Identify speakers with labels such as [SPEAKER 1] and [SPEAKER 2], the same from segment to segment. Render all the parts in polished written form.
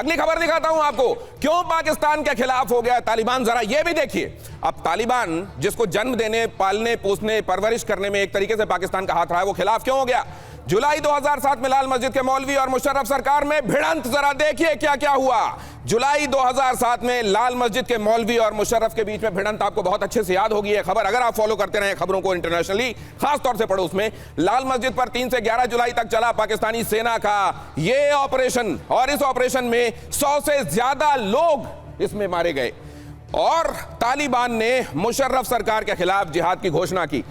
[SPEAKER 1] अगली खबर दिखाता हूं आपको, क्यों पाकिस्तान के खिलाफ हो गया तालिबान, जरा ये भी देखिए। अब तालिबान जिसको जन्म देने, पालने, पोसने, परवरिश करने में एक तरीके से पाकिस्तान का हाथ रहा है, वो खिलाफ क्यों हो गया? जुलाई 2007 में लाल मस्जिद के मौलवी और मुशर्रफ सरकार में भिड़ंत, जरा देखिए क्या क्या हुआ। जुलाई 2007 में लाल मस्जिद के मौलवी और मुशर्रफ के बीच में भिड़ंत, आपको बहुत अच्छे से याद होगी ये खबर, अगर आप फॉलो करते रहे खबरों को इंटरनेशनली, खास तौर से पढ़ो उसमें। लाल मस्जिद पर 3 से 11 जुलाई तक चला पाकिस्तानी सेना का ये ऑपरेशन, और इस ऑपरेशन में 100 से ज्यादा लोग इसमें मारे गए, और तालिबान ने मुशर्रफ सरकार के खिलाफ जिहाद की घोषणा की।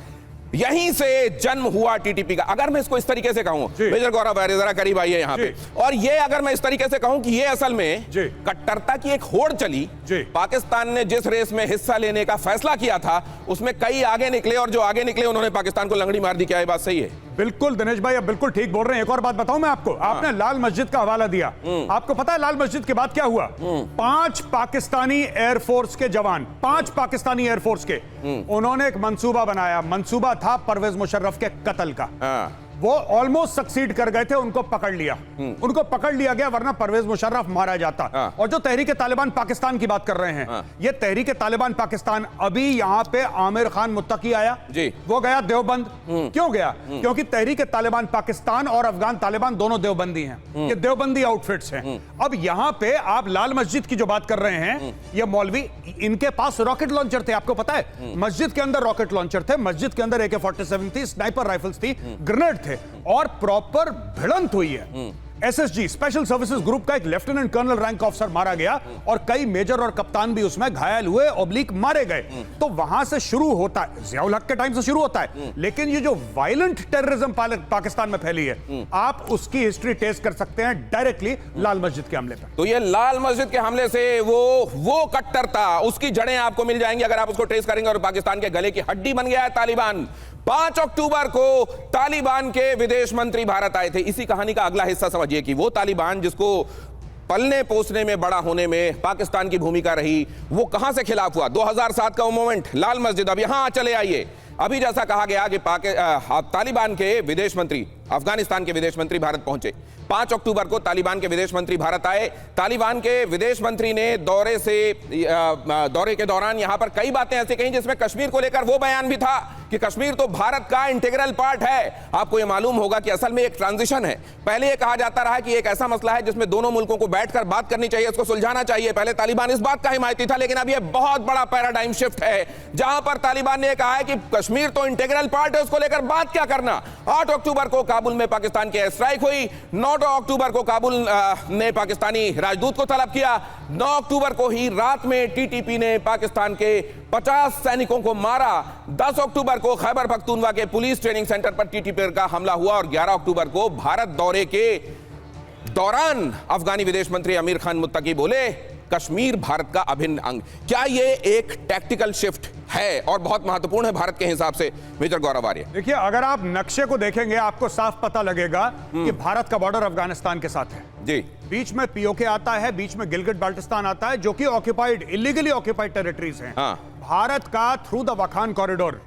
[SPEAKER 1] यहीं से जन्म हुआ टीटीपी का। अगर मैं इसको इस तरीके से कहूं, मेजर गौरव भाई जरा करीब आइए यहां पे, और ये अगर मैं इस तरीके से कहूं कि ये असल में कट्टरता की एक होड़ चली। पाकिस्तान ने जिस रेस में हिस्सा लेने का फैसला किया था उसमें कई आगे निकले, और जो आगे निकले उन्होंने पाकिस्तान को लंगड़ी मार दी। क्या ये बात सही है?
[SPEAKER 2] बिल्कुल दिनेश भाई, आप बिल्कुल ठीक बोल रहे हैं। एक और बात बताऊं मैं आपको, आपने लाल मस्जिद का हवाला दिया, आपको पता है लाल मस्जिद के बाद क्या हुआ? 5 पाकिस्तानी एयरफोर्स के जवान, 5 पाकिस्तानी एयरफोर्स के, उन्होंने एक मंसूबा बनाया। मंसूबा था परवेज मुशर्रफ के कत्ल का। वो ऑलमोस्ट सक्सीड कर गए थे, उनको पकड़ लिया, उनको पकड़ लिया गया, वरना परवेज मुशर्रफ मारा जाता। और जो तहरीक तालिबान पाकिस्तान की बात कर रहे हैं, ये तहरीक तालिबान पाकिस्तान, अभी यहां पे आमिर खान मुत्तकी आया जी, वो गया देवबंद। क्यों गया? क्योंकि तहरीक तालिबान पाकिस्तान और अफगान तालिबान दोनों देवबंदी हैं, ये देवबंदी आउटफिट्स हैं। अब यहां पे आप लाल मस्जिद की जो बात कर रहे हैं, ये मौलवी, इनके पास रॉकेट लॉन्चर थे, आपको पता है? मस्जिद के अंदर रॉकेट लॉन्चर थे, मस्जिद के अंदर AK-47 थी, स्नाइपर राइफल्स थी, ग्रेनेड थे, और प्रॉपर भिड़ंत हुई है। SSG स्पेशल सर्विसेज ग्रुप का एक लेफ्टिनेंट कर्नल रैंक ऑफिसर मारा गया, और कई मेजर और कप्तान भी उसमें घायल हुए, ऑब्लिक मारे गए। तो वहां से शुरू होता है, ज़ियाउल हक के टाइम से शुरू होता है, लेकिन ये जो वायलेंट टेररिज्म पाकिस्तान में फैली है, आप उसकी हिस्ट्री टेस्ट कर सकते हैं डायरेक्टली लाल मस्जिद के हमले पर।
[SPEAKER 1] तो ये लाल मस्जिद के हमले से वो कट्टरता, उसकी जड़ें आपको मिल जाएंगी अगर आप उसको ट्रेस करेंगे, और पाकिस्तान के गले की हड्डी बन गया है तालिबान। 5 अक्टूबर को तालिबान के विदेश मंत्री भारत आए थे। इसी कहानी का अगला हिस्सा समझिए कि वो तालिबान जिसको पलने पोसने में, बड़ा होने में पाकिस्तान की भूमिका रही, वो कहां से खिलाफ हुआ? 2007 का वो मोमेंट, लाल मस्जिद। अब यहां चले आइए, अभी जैसा कहा गया कि तालिबान के विदेश मंत्री, अफगानिस्तान के विदेश मंत्री भारत पहुंचे। 5 अक्टूबर को तालिबान के विदेश मंत्री भारत आए। तालिबान के विदेश मंत्री ने दौरे के दौरान यहां पर कई बातें ऐसी कही जिसमें कश्मीर को लेकर वो बयान भी था कि कश्मीर तो भारत का इंटीग्रल पार्ट है। आपको यह मालूम होगा कि असल में एक ट्रांजिशन है। पहले यह कहा जाता रहा कि एक ऐसा मसला है जिसमें दोनों मुल्कों को बैठकर बात करनी चाहिए, इसको सुलझाना चाहिए। पहले तालिबान इस बात का हिमायती था, लेकिन अब यह बहुत बड़ा पैराडाइम शिफ्ट है, जहां पर तालिबान ने कहा है कि कश्मीर तो इंटीग्रल पार्ट है, उसको लेकर बात क्या करना। 8 अक्टूबर को काबुल में पाकिस्तान की एयर स्ट्राइक हुई। 9 अक्टूबर को काबुल ने पाकिस्तानी राजदूत को तलब किया। 9 अक्टूबर को ही रात में टीटीपी ने पाकिस्तान के 50 सैनिकों को मारा। 10 अक्टूबर को खैबर पख्तूनवा के पुलिस ट्रेनिंग सेंटर पर टीटीपी का हमला हुआ, और 11 अक्टूबर को भारत दौरे के दौरान अफगानी विदेश मंत्री आमिर खान मुत्तकी बोले कश्मीर भारत का अभिन्न अंग। क्या ये एक टैक्टिकल शिफ्ट है और बहुत महत्वपूर्ण है भारत के हिसाब से? मेजर गौरव आर्य,
[SPEAKER 2] देखिए, अगर आप नक्शे को देखेंगे आपको साफ पता लगेगा कि भारत का बॉर्डर अफगानिस्तान के साथ है जी। बीच में पीओके आता है, बीच में गिलगिट बाल्टिस्तान आता है, जो कि ऑक्युपाइड, इलीगली ऑक्युपाइड टेरिटरीज हैं। भारत का थ्रू द वाखान कॉरिडोर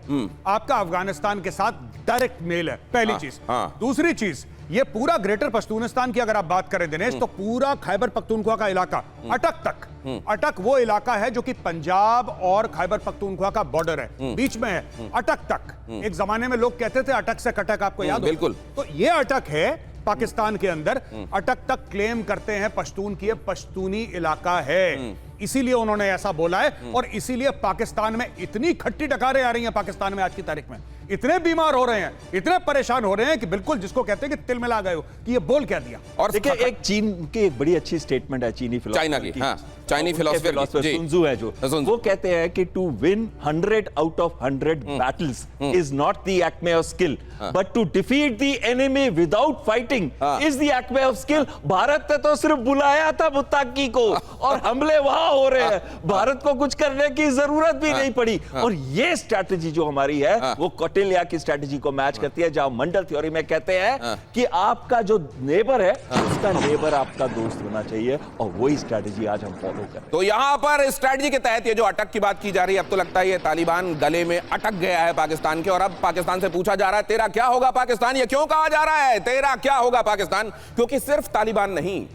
[SPEAKER 2] आपका अफगानिस्तान के साथ डायरेक्ट मेल है, पहली चीज। दूसरी चीज, ये पूरा ग्रेटर पश्तूनिस्तान की अगर आप बात करें दिनेश, तो पूरा खैबर पख्तूनख्वा का इलाका अटक तक, अटक वो इलाका है जो कि पंजाब और खैबर पख्तूनख्वा का बॉर्डर है, बीच में है। अटक तक एक जमाने में लोग कहते थे अटक से कटक, आपको याद हो?
[SPEAKER 1] बिल्कुल।
[SPEAKER 2] तो ये अटक है पाकिस्तान के अंदर, अटक तक क्लेम करते हैं पश्तून की, पश्तूनी इलाका है, इसीलिए उन्होंने ऐसा बोला है। और इसीलिए पाकिस्तान में इतनी खट्टी डकारें आ रही हैं, पाकिस्तान में आज की तारीख में इतने बीमार हो रहे हैं, इतने परेशान हो रहे हैं कि बिल्कुल जिसको कहते हैं कि तिल मिला गए हो कि ये बोल क्या दिया।
[SPEAKER 3] और देखिए, एक चीन की एक बड़ी अच्छी स्टेटमेंट है, चीनी
[SPEAKER 1] चाइना की, चाइनी फिलोसफर
[SPEAKER 3] सुन त्सू है, जो वो कहते हैं कि to win 100 out of 100 battles is not the acme of skill, but to defeat the enemy without fighting is the acme of skill. Bharat ने तो सिर्फ बुलाया था मुत्ताकी को, और हमले वहां हो रहे हैं, भारत को कुछ करने की जरूरत भी नहीं पड़ी। और ये स्ट्रैटेजी जो हमारी है वो कौटिल्य की स्ट्रैटेजी को मैच करती है, जहां मंडल थ्योरी में कहते हैं कि आपका जो नेबर है उसका नेबर आपका दोस्त होना चाहिए, और वही स्ट्रैटेजी आज हम फॉलो कर।
[SPEAKER 1] तो यहां पर स्ट्रैटेजी के तहत ये जो अटक की बात की जा रही है, अब तो लगता है ये तालिबान गले में अटक गया है पाकिस्तान के, और अब पाकिस्तान से पूछा जा रहा है तेरा क्या होगा पाकिस्तान। ये क्यों कहा जा रहा है तेरा क्या होगा पाकिस्तान? क्योंकि सिर्फ तालिबान नहीं,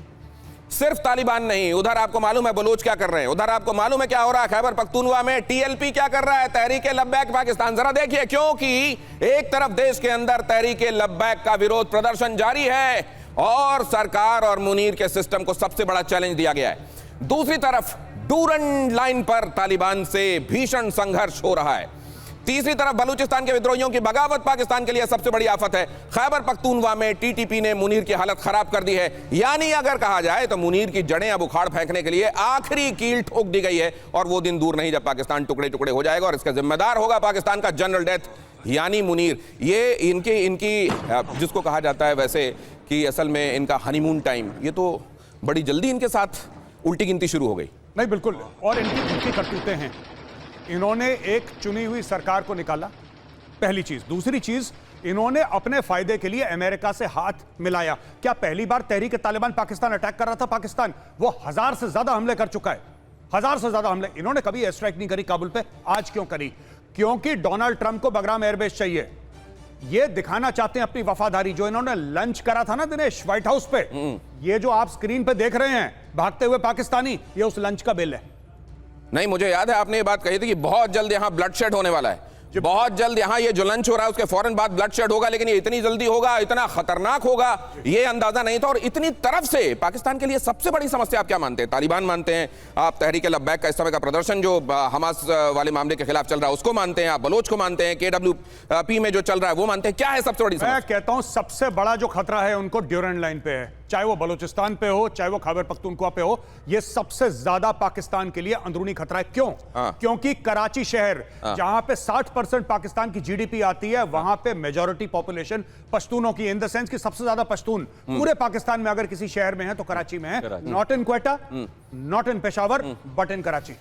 [SPEAKER 1] सिर्फ तालिबान नहीं, उधर आपको मालूम है बलूच क्या कर रहे हैं, उधर आपको मालूम है क्या हो रहा है खैबर पख्तूनवा में, टीएलपी क्या कर रहा है, तहरीक-ए-लब्बैक पाकिस्तान। जरा देखिए, क्योंकि एक तरफ देश के अंदर तहरीक-ए-लब्बैक का विरोध प्रदर्शन जारी है और सरकार और मुनीर के सिस्टम को सबसे बड़ा चैलेंज दिया गया है। दूसरी तरफ डूरंड लाइन पर तालिबान से भीषण संघर्ष हो रहा है। तीसरी तरफ बलूचिस्तान के विद्रोहियों की बगावत पाकिस्तान के लिए सबसे बड़ी आफत है। खैबर पख्तूनवा में टीटीपी ने मुनीर की हालत खराब कर दी है, यानी अगर कहा जाए तो मुनीर की जड़ें अब उखाड़ फेंकने के लिए आखिरी कील ठोक दी गई है और वो दिन दूर नहीं जब पाकिस्तान टुकड़े टुकड़े हो जाएगा और इसका जिम्मेदार होगा पाकिस्तान का जनरल डेथ यानी मुनीर। ये इनकी जिसको कहा जाता है वैसे कि असल में इनका हनीमून टाइम, ये तो बड़ी जल्दी इनके साथ उल्टी गिनती शुरू हो गई।
[SPEAKER 2] नहीं, बिल्कुल, और इनकी करतूतें हैं। इन्होंने एक चुनी हुई सरकार को निकाला, पहली चीज। दूसरी चीज, इन्होंने अपने फायदे के लिए अमेरिका से हाथ मिलाया। क्या पहली बार तहरीक तालिबान पाकिस्तान अटैक कर रहा था? पाकिस्तान वो 1000 से ज्यादा हमले कर चुका है, 1000 से ज्यादा हमले। इन्होंने कभी एयर स्ट्राइक नहीं करी काबुल पे। आज क्यों करी? क्योंकि डोनाल्ड ट्रंप को बगराम एयरबेस चाहिए। ये दिखाना चाहते हैं अपनी वफादारी। जो इन्होंने लंच करा था ना दिनेश व्हाइट हाउस पे, ये जो आप स्क्रीन पे देख रहे हैं भागते हुए पाकिस्तानी, ये उस लंच का बिल है।
[SPEAKER 1] नहीं, मुझे याद है आपने ये बात कही थी कि बहुत जल्द यहां ब्लड शेड होने वाला है, बहुत जल्द यहां ये जो लंच हो रहा है उसके फौरन बाद ब्लड शेड होगा, लेकिन ये इतनी जल्दी होगा, इतना खतरनाक होगा, ये अंदाजा नहीं था। और इतनी तरफ से पाकिस्तान के लिए सबसे बड़ी समस्या आप क्या मानते हैं? तालिबान मानते हैं आप, तहरीक-ए-लब्बैक का इस समय का प्रदर्शन जो हमास वाले मामले के खिलाफ चल रहा है उसको मानते हैं आप, बलोच को मानते हैं, KWP में जो चल रहा है वो मानते हैं, क्या है सबसे बड़ी समस्या?
[SPEAKER 2] मैं कहता हूं सबसे बड़ा जो खतरा है उनको ड्यूरेंड लाइन पे है, चाहे वो बलूचिस्तान पे हो, चाहे वो खैबर पख्तूनख्वा पे हो। ये सबसे ज्यादा पाकिस्तान के लिए अंदरूनी खतरा है। क्यों? क्योंकि कराची शहर जहां पे 60% पाकिस्तान की जीडीपी आती है, वहां पे मेजॉरिटी पॉपुलेशन पश्तूनों की, इन द सेंस कि सबसे ज्यादा पश्तून पूरे पाकिस्तान में अगर किसी शहर में है तो कराची में है। Not in Quetta, not in Peshawar, but in Karachi.